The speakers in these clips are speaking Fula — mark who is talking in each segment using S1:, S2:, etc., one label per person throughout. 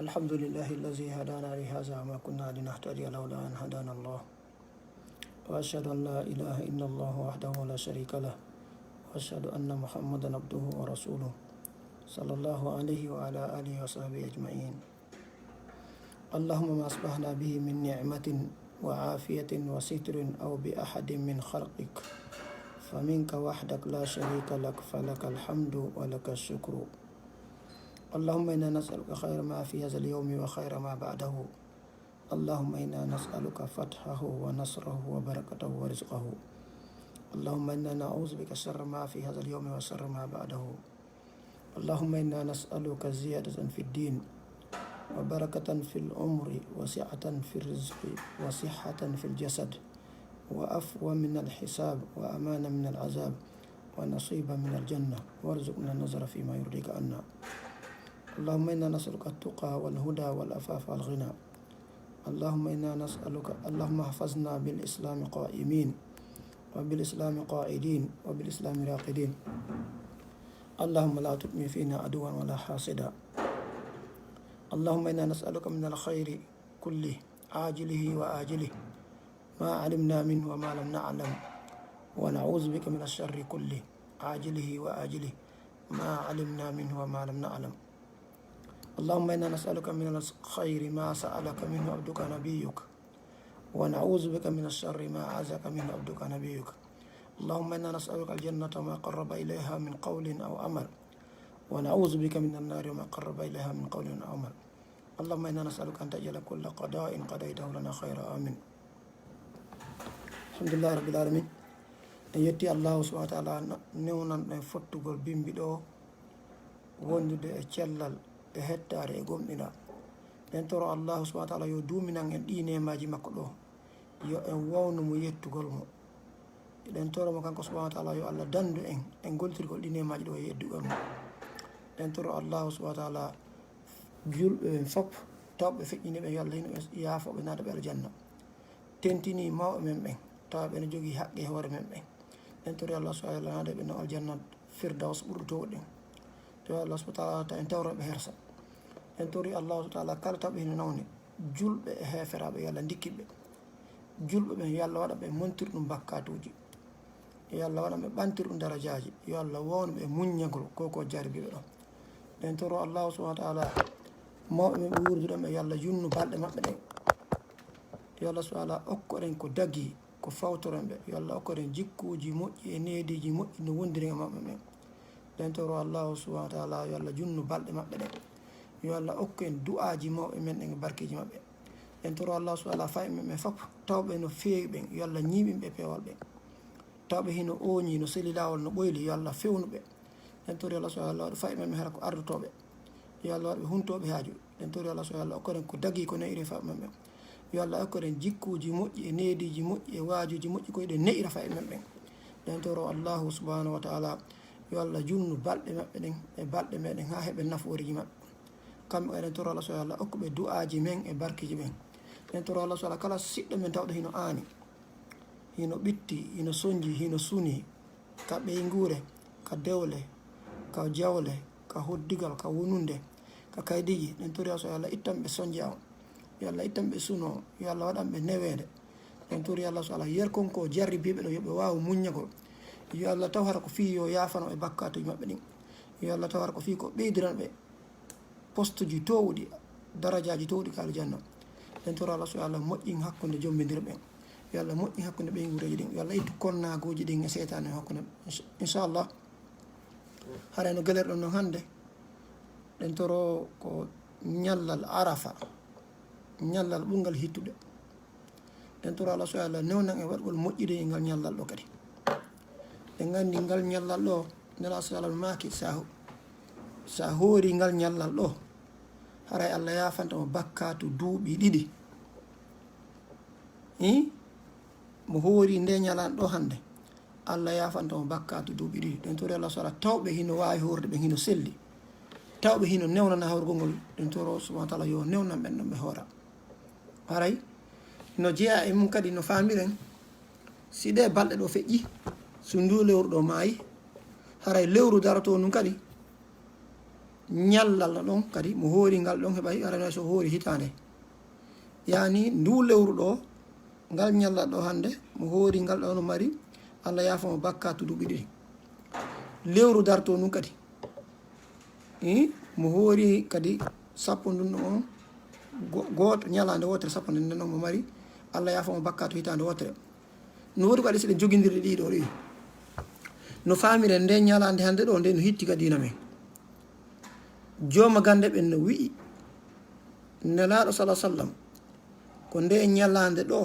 S1: الحمد لله الذي هدانا لهذا وما كنا لنهتدي لولا أن هدانا الله وأشهد أن لا إله إلا الله وحده لا شريك له وأشهد أن محمدا عبده ورسوله صلى الله عليه وعلى آله وصحبه أجمعين. اللهم ما أصبحنا به من نعمة وعافية وستر أو بأحد من خلقك فمنك وحدك لا شريك لك فلك الحمد ولك الشكر. اللهم إنا نسألك خير ما في هذا اليوم وخير ما بعده. اللهم إنا نسألك فتحه ونصره وبركته ورزقه. اللهم إنا نعوذ بك شر ما في هذا اليوم وشر ما بعده. اللهم إنا نسألك زيادة في الدين وبركة في العمر وسعة في الرزق وصحة في الجسد وعفوا من الحساب وأمانا من العذاب ونصيبا من الجنة وارزقنا النظر فيما يرضيك عنا. اللهم إنا نسألك التقى والهدى والعفاف والغنى. اللهم إنا نسألك اللهم احفظنا بالإسلام قائمين وبالإسلام قائدين وبالإسلام راقدين. اللهم لا تؤمن فينا عدوا ولا حاسدا. اللهم إنا نسألك من الخير كله عاجله وآجله ما علمنا منه وما لم نعلم ونعوذ بك من الشر كله عاجله وآجله ما علمنا منه وما لم نعلم. اللهم إنا نسألك من الخير ما سألك منه عبدك نبيك ونعوذ بك من الشر ما عزك منه عبدك نبيك. اللهم إنا نسألك الجنة ما قرب إليها من قول أو عمل ونعوذ بك من النار وما قرب إليها من قول أو عمل. اللهم إنا نسألك أن تجعل كل قضاء قضيته لنا خيرا آمين. الحمد لله رب العالمين. يتي الله سبحانه وتعالى نونا فتوغل بيمبيدو wondude e cellal e hettare e gomɗina nden toro allahu subahana taala yo duminan en ɗi nemaji makko ɗo yo en wawnu mo yettugol mo eɗen toromo kanko subahana taala yo allah dandu en goltirgol ɗi nemaji ɗo e yeddugol mo nden toro allahu subahana taala julɓe ɓen fof tawɓe feƴƴini ɓe yo allah hino ɓe yaafoɓe naata ɓe aljanna tentini mawɓe men ɓen tawa ɓene jogui haqqe e hoore men ɓen nden tori allah subahana taala naade ɓe no aljanna firdaus ɓurɗo towɗen to allah subahana taala ta en tawroɓe hersa en tori allahu taala kala tawɓe hino nawne julɓe e heferaɓe yo allah dikkiɓe julɓe ɓen yo allah waɗa ɓe montir ɗum bakkatuji yo allah waɗa ɓe ɓantir ɗum darajaji yo allah wowno ɓe muññagol koko jaribiɓe ɗon en toro allahu subahana taala mawɓe men ɓe wurduɗon ɓe yo allah junnu balɗe maɓɓe ɗen yo allah subahana taala okkoɗen ko dagui ko fawtoren ɓe yo allah okkoɗen jikkuji moƴƴi e neediji moƴƴi no wondiri e maɓɓe men nden toro allahu subahana taala yo allah junnu balɗe maɓɓe ɗen yo allah okku en du'aji mawɓe men ɗen e barkeji maɓɓe nden toro allahu subahana taala fayi men ɓen fof tawɓe no feewi ɓen yo allah ñiɓinɓe pewol ɓen tawɓe hino ooñi no seli lawol no ɓoyli yo allah fewnu ɓe nden tori allah subahana taala waɗa fayi men ɓen hara ko ardotoɓe yo allah waɗa ɓe huntoɓe haaju nden tori allah subahana taala okkoɗen ko dagui ko neyiri faɓe men ɓen yo allah okkoɗen jikkuji moƴƴi e neediji moƴƴi e waajuji moƴƴi koyeɗen neyira fayi men ɓen nden toro allahu subahanahu wa taala yo allah junnu balɗe maɓɓe ɗen e balɗe meɗen ha heɓe naforiji maɓɓe kamɓe eɗen toro allah subahana taala okkuɓe du'aji men e barkeji ɓen nden toro allah subahana kala siɗɗo men tawɗo hino aani hino ɓitti hino soñji hino suni ka ɓeygure ka dewle ka jawle ka hoddigal ka wonunde ka kaydiji nden tori allah allah ittanɓe soñja o yo allah ittanɓe suno yo allah waɗanɓe newede nden tori allah subahana yerkonko jarribiɓe ɗo yoɓe wawa muññagol yo allah taw hara ko fi yo yafano e bakkatuji maɓɓe ɗin yo allah taw hara ko fi ko ɓeydiran ɓe poste ji towɗi darajaji towɗi ka aljanna nden toro allah subahana allah moƴƴin hakkude jombidir ɓen yo allah moƴƴin hakkude ɓeygureji ɗin yo allah ittu konnagoji ɗin e seytane hakkude inchallah haara no guelerɗon noon hannde ɗen toro ko ñallal arafa ñallal ɓurgal hittude ɗen toro allah subahana allah newnan e waɗgol moƴƴide e ngal ñallal ɗo kadi ɓe gandi ngal ñallal ɗo nela salah maki sa hoori ngal ñallal ɗo haray allah yafantamo bakkatu duuɓi ɗiɗi mo hoori nde ñalan ɗo hande allah yafantamo bakkatu duuɓi ɗiɗi ɗen tori allah subahana tawɓe hino wawi horde ɓen hino selli tawɓe hino newnana hawrugol ngol ɗen toro subahana taala yo newnan ɓen ɗon ɓe hoora haray no jeeya e mum kadi no famiren si ɗe balɗe ɗo feƴƴi so ndu lewru ɗo maayi haray lewru daroto nun kadi ñallal ɗon kadi mo hoori ngal ɗon heɓay arana so hoori hitande yani ndu lewru ɗo ngal ñallal ɗo hande mo hoori ngal ɗo no mari Allah yafamo bakkatu duuɓi ɗiɗi lewru darto nun kadi mo hoori kadi sappo ndun on goto ñalande wotere sappo nden noon mo mari Allah yafamo bakkatu hitande wotere no wodi ko waɗi seɗen joguidirɗe ɗiɗo ɗi no famire nde ñalande hande ɗo nde no hitti ka dina men jooma gande ɓen no wi'i nelaɗo sallam ko nde ñalande ɗo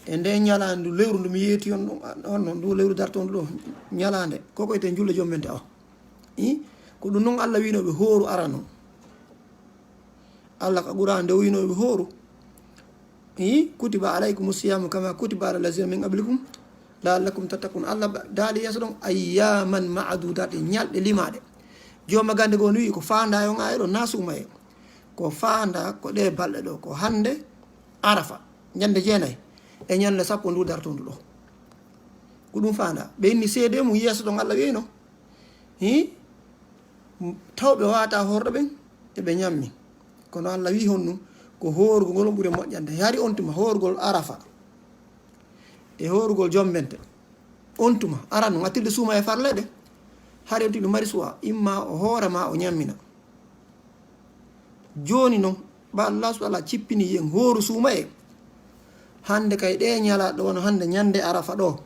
S1: e nde ñalande ndu lewru ndu mi yeeti on ɗon ndu lewru darto ndu ɗo ñalande koko ete julle jommente o ko ɗum noon Allah winoɓe hooru arano Allah ka ɓura nde winoɓe hooru kutiba alaykum siyamu kama kutiba ala lazina min qablikum la'allakum tattaqun Allah daali yeeso ɗon ayyaman ma'dudat ñalɗe limaɗe jooma gande goo no wi ko fanda yon ayi ɗo nasumaye ko fanda ko ɗe balɗe ɗo ko hande arafa ñande jeenayi e ñande sappo ndu darto ndu ɗo ko ɗum fanda ɓe inni seede mum yeeso ɗon Allah wino tawɓe wata horɗo ɓen eɓe ñammi kono Allah wi hon ɗum ko horugol ngol ɓuuri moƴƴande yaari on tuma horugol arafa e horugol jombente on tuma aran no gattirde suuma e farle ɗe haɗe on ti ɗum mari suwa imma o hoorema o ñammina joni noon ba Allah subhanahu cippini yen hooru suuma e hande kay ɗe ñala ɗo no hande ñande arafa ɗo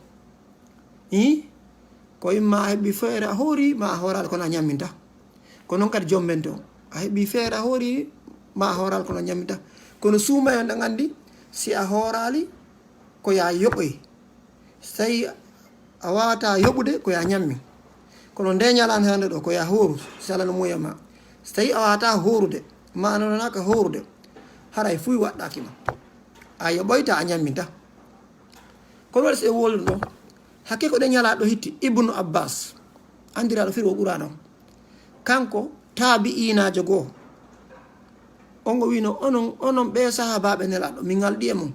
S1: ko imma a heɓɓi feere a hoori ma a hoorade kono a ñamminta ko noon kadi jombente o a heɓɓi feere a hoori ma a hoorali kono a ñamminta kono suuma en ɗa gandi si a hoorali ko ya yoɓoy so tawi a wawata yoɓude ko ya ñammi kono nde ñalande hande ɗo ko ya hooru sala no muya ma so tawi a wawata hoorude ma anonaka hoorude haray fuy waɗɗakima a yoɓoyta a ñamminta kono waɗi so e wolno ɗo hakke ko ɗe ñalaɗo hitti Ibnu Abbas andiraɗo firi o ɓurano kanko taabi inajo goo on go wino onon ɓe sahabaɓe nelaɗo min ngalɗi e mum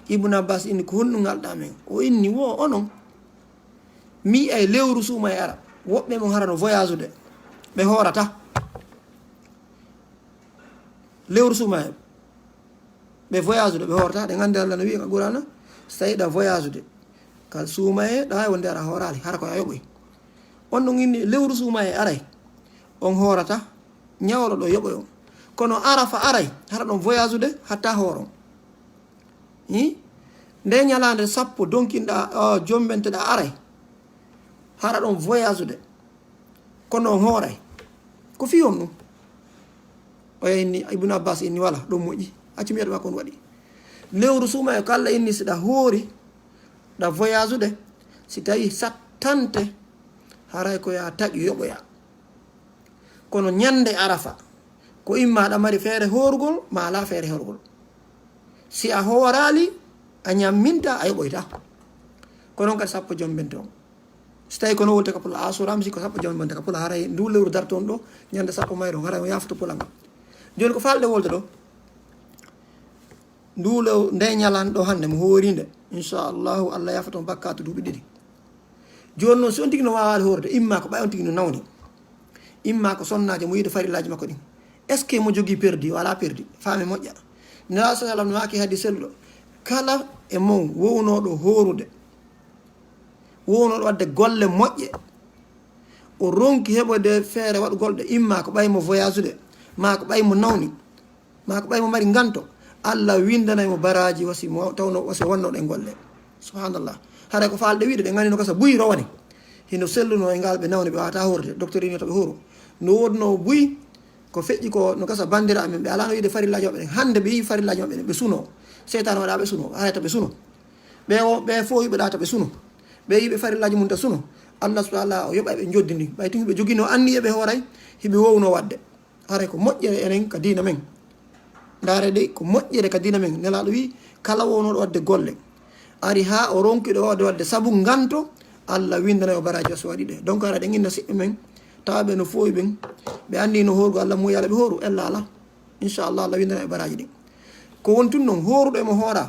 S1: Ibnu Abbas inni ko honɗum ngalɗa men o inni wo onon mi ay lewru suuma e ara woɓɓe mon harano voyage de ɓe hoorata lewru suuma e ɓe voyage de ɓe hoorata ɗe gandi Allah no wiya ka Qur'ana so tawi ɗa voyage de kal suuma e ɗa wonde ara hoorali hara ko a yoɓoy on ɗon inni lewru suuma e aray on hoorata ñawlo ɗo yoɓoy on kono arafa aray hara ɗon voyage de hatta hooron nde ñalande sappo donkinɗa jombenteɗa aray hara ɗon voyage de kono on hooray ko fi on ɗum o inni Ibnu Abbas inni wala ɗum moƴƴi accu mbiyaɗuma kon waɗi lewru suuma e ko Allah inni siɗa hoori ɗa voyage de si tawi sattante haray ko ya taƴu yoɓoya kono ñande arafa ko imma aɗa mari feere horugol ma ala feere horugol si a hoorali a ñamminta a yoɓoyta ko noon kadi sappo jombente on so tawi kono wolte ka pula asuram si ko sappo jombente ka pula haray ndu lewru darton ɗo ñande sappo mayro haray o yafoto pula ngam joni ko falɗe wolde ɗo ndu lew nde ñalan ɗo hande mo hoorinde inchallahu Allah yafoto bakkatu duuɓi ɗiɗi joni noon si on tigui no wawade hoorde imma ko ɓay on tigui no nawni imma ko sonnaji mo yiide farillaji makko ɗin est ce que mo jogui perdi wala perdi faami moƴƴa nela sallam no waki hadi selluɗo kala e mon wownoɗo hoorude wownoɗo wadde golle moƴƴe o ronki heɓode feere waɗugolɗe imma ko ɓaymo voyage de ma ko ɓaymo nawni ma ko ɓaymo mari ganto Allah windanaymo baraji wasi tawno wasi wonnoɗe golle subhanallah haɗa ko falɗe wiide ɗe gandino kasa buyi rowani hino selluno e ngal ɓe nawni ɓe wawata hoorde docteur ini to ɓe hooru no wodno buyi ko feƴƴi ko no gasa bandira amen ɓe ala no wiide farillaji maɓɓe ɗen hande ɓe yi farillaji maɓɓe ɗen ɓe suno seytane waɗa ɓe suno arata ɓe suno ɓe fo yiɓe ɗata ɓe suno ɓe yiɓe farillaji mum ta suno Allah subhanahu wa ta'ala o yoɓa ɓe joddini ɓay tun ɓe joguino anni eɓe hooray hiɓe wowno wadde haray ko moƴƴere enen ka dina men ndaare de ko moƴƴere ka dina men nelaɗo wi kala wownoɗo wadde golle ari ha o ronkiɗo wadde saabu ganto Allah windana o baraji so waɗi ɗe donc ara ɗen inna siɓɓe men tawaɓe no fooyi ɓen ɓe andi no horugo Allah muyala ɓe hooru ella ala inchallah Allah windana e baraji ɗin ko wontun noon horuɗo emo hoora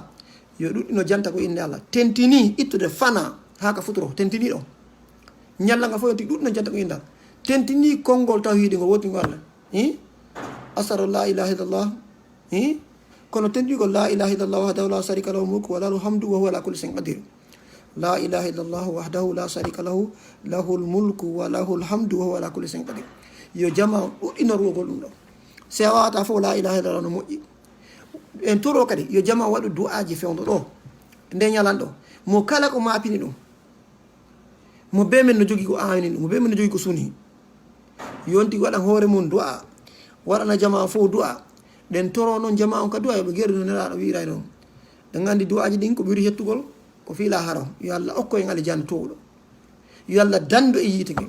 S1: yo ɗuɗɗino janta ko inde Allah tentini ittude fana ha ka futuro tentini ɗo ñalla nga fof yonti ɗuɗɗino janta ko inde Allah tentini konngol tawhidi ngo woti ngo Allah asaru la ilaha illallah kono tendigol la ilaha illallah wahdahu la sharika lahu mulku wa lahu alhamdu wa huwa ala kulli shay'in qadir. La ilaha illallah wahdahu la sharika lahu lahul mulku wa lahu alhamdu wa huwa ala kulli shay'in qadir. Yo jama ɗuɗɗinorgol ɗum ɗo se a wawata fof la ilaha illallah no moƴƴi en toro kadi yo jama waɗu du'aji fewdo ɗo nde ñalanɗo mo kala ko mapini ɗum mo be men no jogui ko awini ɗum mo be men no jogui ko suni yonti waɗa hoore mum du'a waɗana jama fof du'a ɗen toro noon jama on ka du'a yoɓe gueɗe no nelaɗo wiray ɗon ɗen gandi du'aji ɗin ko ɓuri hettugol ko fiila haram yo Allah okko en aljanna towɗo yo Allah dando e yiitege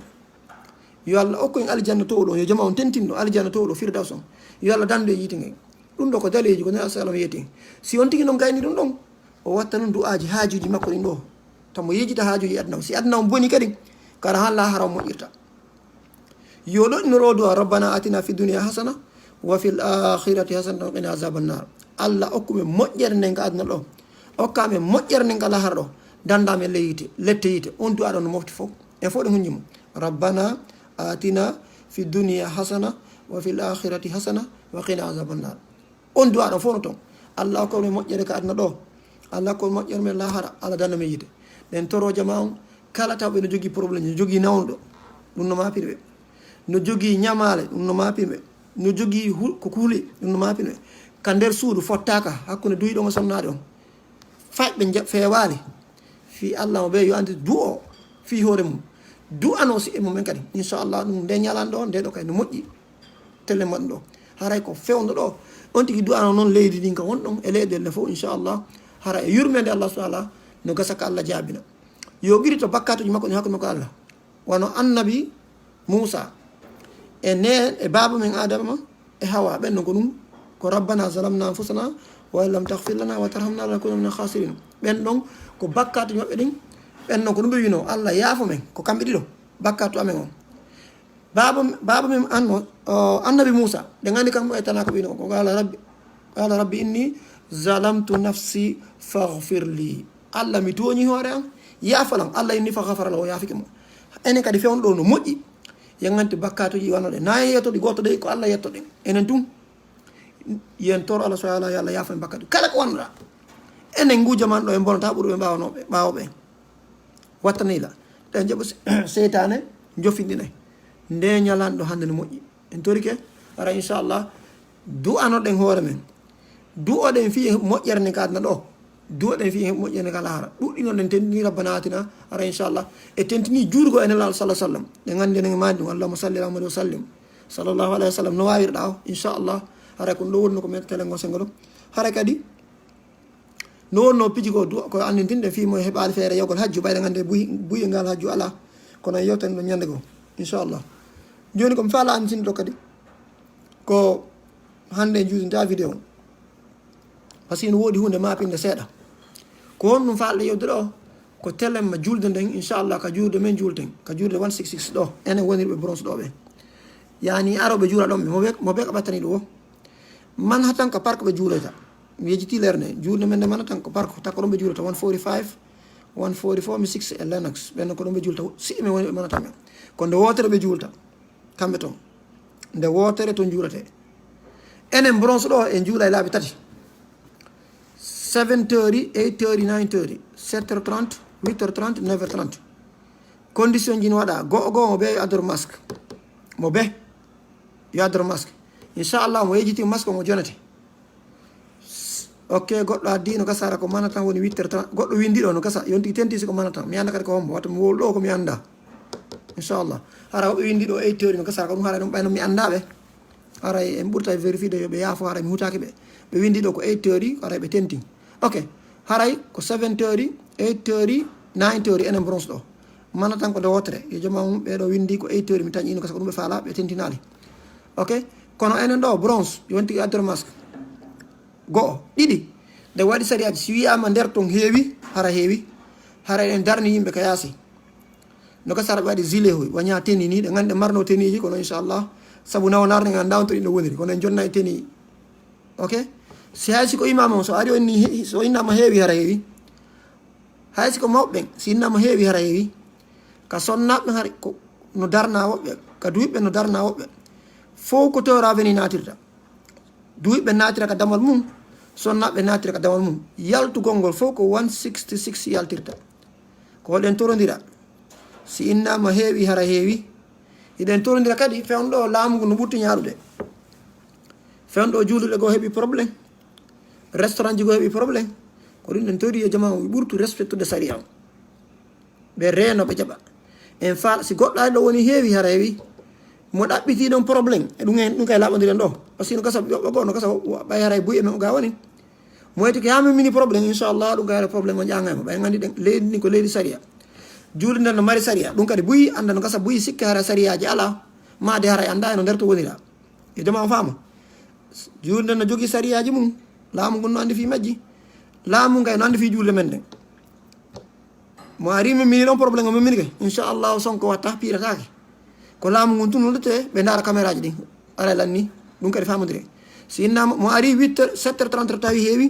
S1: yo Allah okko en aljanna towɗo yo jama on tentinɗo aljanna towɗo firdaws on yo Allah dando e yiitege ɗum ɗo ko daleji ko nela sallam wiyete si on tigui noon gayni ɗum ɗon o watta noon du'aji haajuji makko ɗin ɗo tamo yejita haajuji adna o si adna on boni kadi kara halla haram moƴƴirta yo ɗoɗinoro du'a rabbana atina fi dunia hasana wa fil akhirati hasanatan wa qina azaban nar. Allah okkumen moƴƴere nden ka adna ɗo okkamen moƴƴere nden ka lahara ɗo dandamen lette yite on du'a ɗo no mofti fof en fof ɗe hunjimo rabbana atina fi dunia hasana wa fil akhirati hasana wa qina azaban nar. On du'a ɗo fof no ton Allah okkomen moƴƴere ka adna ɗo Allah ko moƴƴere men lahara Allah danda men yite ɗen toro jama on kala tawɓe no jogui probléme no jogui nawɗo ɗum no mapiri ɓe no jogui ñamale ɗum no mapiri ɓe no jogui ko kuuli ɗum no mapiri ɓe ka nder suudu fottaka hakkude duyiɗomo sonnade on faƴɓe fewali fi Allah mo ɓe yo andi du'o fi hoore mum du'ano si e mumen kadi inchallah ɗum nde ñalanɗo o nde ɗo kadi no moƴƴi telle maɗum ɗo haray ko fewdo ɗo on tigui du'ano noon leydi ɗin ka wonɗon e leyɗele nde fof inchallah hara e yurmede Allah subhanahu wa ta'ala no gasa ka Allah jaabina yo ɓiri to bakkatuji makko ni hakkude makko Allah wono annabi Musa e nen e baba men Adama e Hawa ɓen ko ɗum ko rabbana zalamna anfusana wa lam taghfir lana wa tarhamna lanakunanna minal khasirin ɓen ɗon ko bakkatuji maɓɓe ɗin ɓen ɗon ko ɗum ɓe wino Allah yaafo men ko kamɓe ɗiɗo bakkatu amen on baba men annabi Musa ɗe gandi kanko e tana ko wino ko qala rabbi inni zalamtu nafsi faghfir li. Allah mi toñi hoore am yaafalam Allah inni fa ghafara lahu yaafike mo enen kadi fewno ɗo no moƴƴi yangante bakkatuji wanoɗe na yettoɗi goto ɗe ko Allah yettoɗen enen tum yen toro Allah subhanahu wa ta'ala Allah yaafa en bakkatu kala ko wannoɗa enen ngujaman ɗo e bonata ɓuuri ɓe ɓawoɓe wattanila ɗen jaɓa seytane jofindinay nde ñalanɗo hande no moƴƴi en torike ara inchallah du'anoɗen hoore men du'oɗen fi moƴƴere nde ka adna ɗo du'oɗen fi moƴƴere nde ka lahara ɗuɗɗinoɗen tentini rabbana atina ara inchallah e tentini juurgo e nelal sallah sallam ɗe gandi enen madi ɗum allahuma salli ala muhammad wa sallim sallllahu alayhi wa sallam no wawirɗa o inchallah haray ko ɗum ɗo wonno ko men telengo sengo ɗo haray kadi no wonno piji ko ko andintinɗe fimo heɓali feere yogol hajju ɓayde gande buye ngal hajju ala kono yewten ɗo ñande goo inchallah joni komi faala andintinɗo kadi ko hande juutinta vidéo par ce que no woodi hunde mapinde seeɗa ko won ɗum falɗe yewde ɗo ko telemma julde nden inchallah ka juurde men julten ka juurde 166 ɗo enen wonirɓe bronze ɗo ɓe yani aroɓe juura ɗon ɓe mo ɓe ka ɓattani ɗum o man hatan ko parque ɓe juureta mi yejiti lerne juurde men nde mana tan ko parque takko ɗon ɓe juureta 145 144 mi 6 e Lennox ɓenne ko ɗon ɓe julta si mi woni ɓe manata men ko nde wotere ɓe julta kamɓe toon nde wotere toon juurete enen bronze ɗo en juula e laabi tati 7h30 8h30 9h30 7h30 8h30 9h30 condition ji no waɗa go'o mo ɓe yo addoro masque mo ɓe yo addoro masque inchallah mo yejiti masque mo jonete ok goɗɗo addi no gasara ko mana tan woni 8h30 goɗɗo windiɗo no gasa yonti tentisi ko mana tan mi anda kadi ko hombo watta mi wolu ɗo ko mi anda inchallah hara woɓe windiɗo 8h no gasara ko ɗum haara ɗum ɓayno mi andaɓe haray en ɓurta vérifié yoɓe yaafo haray mi hutaki ɓe ɓe windiɗo ko 8h haray ɓe tenti ok haray ko 7h 8h 9h enen bronze ɗo mana tan ko nde wotere yo jama mum ɓeɗo windi ko 8h mi tañino gasa ko ɗum ɓe faala ɓe tentinali ok kono enen ɗo bronze yonti addoro masque go'o ɗiɗi nde waɗi sariyaji si wiyama nder ton heewi hara heewi hara en darni yimɓe ka yaasi no gasara ɓe waɗi gilet hoy waña teni ni ɗe gandi marno teniji kono inchallah saabu nawnarde ga dawnto ɗin ɗo woniri kono en jonna e teni ok si hay siko imama on so ari onni so innama heewi hara heewi hay siko mawɓe si innama heewi hara heewi ka sonnaɓe har no darna woɓɓe ka duyiɓɓe no darna woɓɓe fof ko tewraɓe ni natirta duuɓe natira ka damal mum sonnaɓe natira ka damal mum yaltugol ngol fof ko 166 yaltirta ko hoɗen torodira si innama heewi hara heewi iɗen torodira kadi fewnɗo laamu ngu no ɓurti ñaarude fewnɗo juuluɗe goo heeɓi probléme restaurant ji goo heeɓi probléme ko ɗum ɗen tori e jama o ɓurtu respectude saria o ɓe reeno ɓe jaɓa en faala si goɗɗo ɗo woni heewi hara heewi mo ɗaɓɓiti ɗon probléme e ɗum kay laaɓodiren ɗo par ce que no gasa ɓiɓɓe goo no gasa ɓay haray buy e men o ga woni mo weti ko yamimini probléme inchallah ɗum kayre probléme o ƴangaymo ɓay gandi ɗen leydi ni ko leydi saria juulde nden no mari saria ɗum kadi buyi anda no gasa buyi sikke hara sariyaji ala made haray anda eno nder to wonira e jama o faama juulde nden no jogui sariyaji mum laamu ngun no andi fi majji laamu ngay no andi fi juulde men nden mo ari mimini ɗon probléme o mimini ke inchallahu sonko watta piratake ko laamu ngun tunulete ɓe daara caméra ji ɗin ara lanni ɗum kadi famodire si innama mo ari 8h 7h30 tawi heewi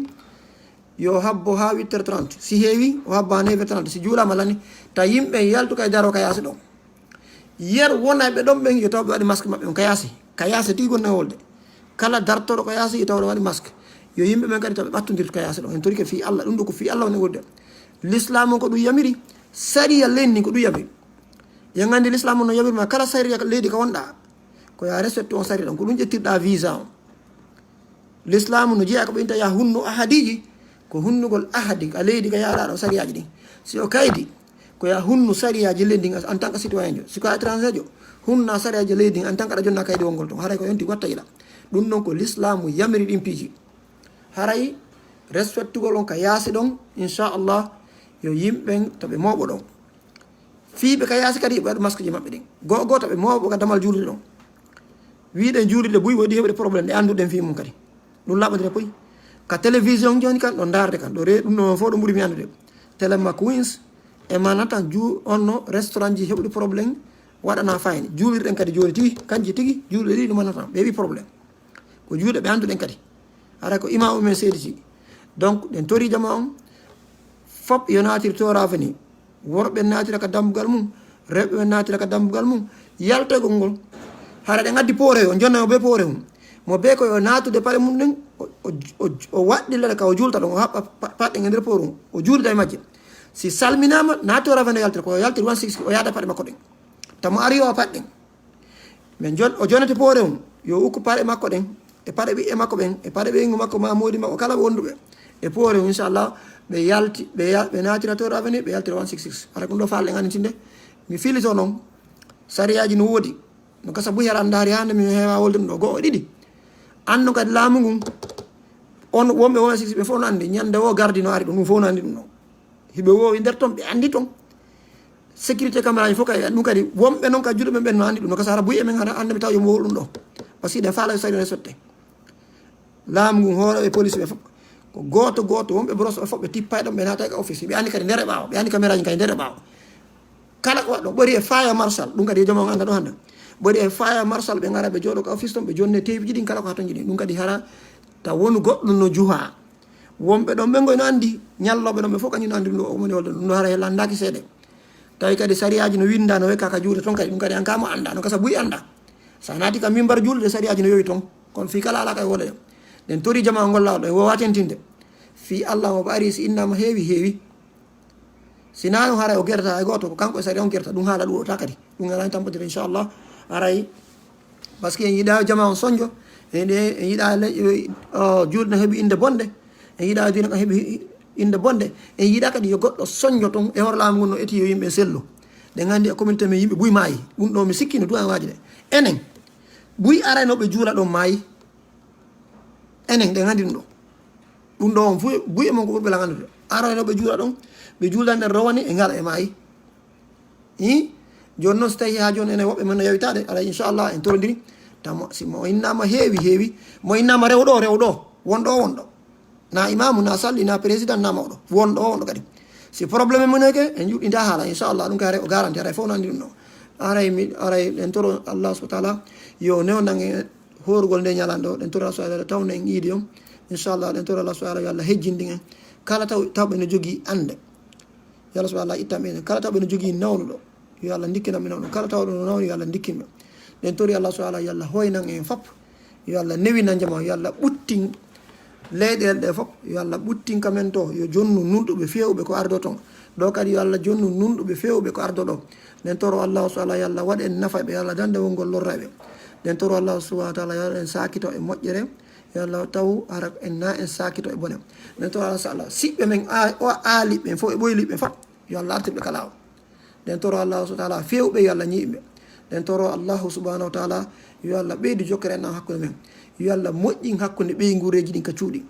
S1: yo habbo ha 8h30 si heewi o habbo ha 9h30 si juulama lanni ta yimɓe yaltu kay daro ka yaasi ɗon yer wonayɓe ɗon ɓen yo tawɓe waɗi masque maɓɓe on ka yaasi tigi gonne wolde kala dartoɗo ko yaasi yo tawɗo waɗi masque yo yimɓe ɓen kadi taw ɓe ɓattodirta ka yaasi ɗon en tori ke fi allah ɗum ɗo ko fi allah woni wolde l'islam ko ɗum yamiri saria lenni ko ɗum yamiri yo gandi l'islam no yamirma kala saria leydi ko wonɗa ko ya respecte on saria ɗon ko ɗum ƴettirɗa visa on l'islam no jeeya ko ɓeinta ya hunnu ahadiji ko hunnugol ahadi ka leydi ka yaaɗa ɗon sariyaji ɗin si o kaydi ko ya hunnu sariyaji leydi en tant que citoyen jo siko étranger jo hunna sariyaji leydi en tant que aɗa jonna kaydi wongol ton haray ko yonti watta yiɗa ɗum ɗon ko l'islamu yamiri ɗin piiji haray respectugol on ka yaasi ɗon inchallah yo yimɓen to ɓe mawɓo ɗon fiiɓe ka yaasi kadi ɓe waɗa masque ji maɓɓe ɗin goto ɓe mawɓo ka damal juulde ɗon wiɗen juulde buy woɗi heɓde probléme ɗe annduɗen fi mum kadi ɗum laɓodire poyi ka télévision joni kan ɗo darde kan ɗo re ɗum ɗo fof ɗo ɓuuri mi andude téléma queens e manatan onno restaurant ji heɓude probléme waɗana fayni juulirɗen kadi joni tigi kanji tigi juulɗe ɗi ɗum manatan ɓe heeɓi probléme ko juuɗe ɓe annduɗen kadi hara ko imam umen seediti donc ɗen tori jama on fop yo natir torafe ni worɓe natira ka dambugal mum rewɓe natira ka dambugal mum yaltogol ngol hara ɗe gaddi poore o jonnayo be poore mum mo be ko yo natude paɗe mum ɗen o waɗɗillere ka o julta ɗon o haɓɓa paɗɗe e nder poore mum o juulida e majje si salminama natora fene yaltira ko yaltiri 160 o yaada paɗe makko ɗen tamo ari o paɗɗen mais o jonete poore mum yo ukku paɗe makko ɗen e paɗe ɓiɓɓe makko ɓen e paɗe ɓeygu makko ma modi makko kala ɓe wonduɓe e poore mum inchallah ɓe yalti ɓe natira tora fene ɓe yaltira 166 ara ɗum ɗo falɗe ganditinde mi filito noon sariyaji no woodi no gasa buy haran daari hande mi heewa wolde ɗum ɗo goho ɗiɗi anno kadi laamu ngun on wonɓe 166 ɓe fof no andi ñande o gardi no ari ɗum ɗum fof no andi ɗum ɗon hiɓe wowi nder toon ɓe andi toon sécurité caméra ji fof kay ɗum kadi wonɓe noon ka juɗo ɓen ɓen no andi ɗum no gasa hara buy e men hande mi taw yomi wol ɗum ɗo par ce que ɗen faala sari respecté laamu ngun hooroɓe police ɓe fof ko goto wonɓe brosse ɓe fof ɓe tippa ɗon ɓe naata e office ɓe andi kadi ndere ɓaawo ɓe andi caméra ji kadi ndere ɓaawo kala ko waɗɗo ɓori e faya marshal ɗum kadi jama on anda ɗo hande ɓori e faya marshal ɓe gara ɓe jooɗo ko office toon ɓe jonne teviji ɗin kala ko ha toon jiɗi ɗum kadi hara taw wonu goɗɗo no juha wonɓe ɗon ɓe ngoy no andi ñalloɓe ɗon ɓe fof kañum no andi ɗum ɗo omoni wolde ɗum ɗo hara hellandaki seeɗe tawi kadi sariyaji no winda no wekka ka juuɗe toon kadi ɗum kadi an kamo anda no gasa buy anda sa naati kam mimbar julde sariyaji no yowi toon kono fi kala ala kay wole ɗen ɗen tori jama ngol lawɗo e wowa tentinde fi allah moɓe ari si innama heewi sina ɗum haray o guerta e goto ko kanko e sari on guerta ɗum haala ɗum o ta kadi ɗum alani tampodire inchallah aray par ce que en yiiɗa jama on soñjo en yiiɗa juulde no heeɓi inde bonde en yiiɗa dina ko heeɓi inde bonde en yiiɗa kadi yo goɗɗo soñjo toon e hoore laamu ngun no eti yo yimɓe sellu ɗe gandi e communauté men yimɓe buy maayi ɗum ɗo mi sikkino duwan waji ɗe enen buy araynoɓe juula ɗon maayi enen ɗe gandi ɗum ɗo ɗum ɗo on fof buy e mon ko ɓurɓe la gandude araynoɓe juula ɗon ɓe juulda nder rowani e ngala e maayi joni noon so tawi ha joni ene woɓɓe men no yawitade ala inchallah en torodiri taw si mo innama heewi mo innama rewɗo wonɗo na imamu na salli na président na mawɗo wonɗo kadi si probléme moneke en juɗɗinta haala inchallah ɗum kay o garanti aray fof no andi ɗum ɗo aray ɗen toro allah subahana taala yo newnan horugol nde ñalande o ɗen toro allah subahana taala tawno en iidi on inchallah ɗen toro allah subahana yo allah hejjindin en kala tawɓe no jogui ande yo allah subahana ittan ɓen kala tawɓe no jogui nawnuɗo yo allah dikkinanɓe nawɗo kala tawɗo no nawni yo allah dikkinɓe nden tori Allah subhanahu yo Allah hoynan en fof yo Allah newina jama yo Allah ɓuttin leyɗele ɗe fof yo Allah ɓuttin kamen to yo jonnu nunɗuɓe fewɓe ko ardo ton ɗo kadi yo Allah jonnu nunɗuɓe fewɓe ko ardo ɗo nden toro Allah subhanahu yo Allah waɗ en nafaɓe yo Allah dande wongol lorraɓe nden toro Allah subhanahu wa taala yo Allah en sakito e moƴƴere yo Allah taw ara en na en sakito e bone nden toro Allah subhanahu siɓɓe men o aaliɓe fof e ɓoyliɓe fof yo Allah artirɓe kala o nden toro Allah subhanahu wa taala fewɓe yo Allah ñiiɓe nden toro Allahu subhanahu wa taala yo Allah ɓeydi jokkere en hakkude men yo Allah moƴƴin hakkude ɓeygureji ɗin ka cuuɗi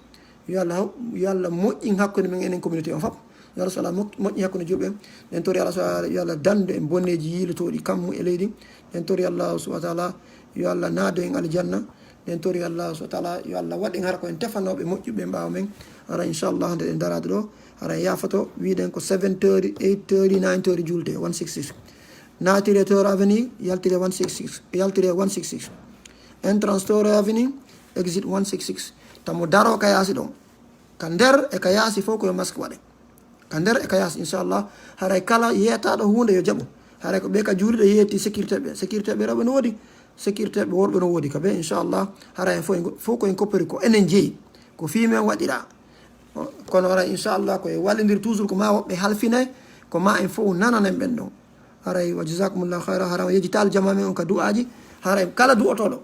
S1: yo Allah moƴƴin hakkude men enen communauté o fof yo Allah sala moƴƴi hakkude julɓe nden tori Allah subhanahu yo Allah dande en bonneji yiilotoɗi kammu e leydi nden tori Allah subhanahu wa taala yo Allah naado en aljanna nden tori Allah subhanahu wa taala yo Allah waɗ en hara koen tefanoɓe moƴƴuɓe mbawa men hara inchallah nde ɗen darade ɗo hara yafato wiɗen ko 7:30 8:30 9:30 julde 166 natire Toro Avenue yaltire 166 entrance Toro Avenue exit 166 tamo daro ka yaasi ɗon ka nder e ka yaasi fof koye masque waɗe ka nder e ka yaasi inchallah haray kala yeyataɗo hunde yo jaaɓo haray ko ɓe ka juuriɗo yeetti sécurité ɓe rewɓe no woodi sécurité ɓe worɓe no woodi ka ɓe inchallah haray en fof koyen koppiri ko enen jeeyi ko fimen waɗira kono haray inchallah koye wallidir toujours ko ma woɓɓe halfinay ko ma en fof nananen ɓen ɗon haray wa jasakumullahu hayra haray o yejitali jama men on ka du'aji haray kala du'otoɗo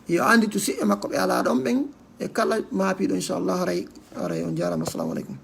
S1: yo andi to siɓɓe makko ɓe ala ɗon ɓen e kala maapiɗo inchallah haray on jarama assalamu aleykum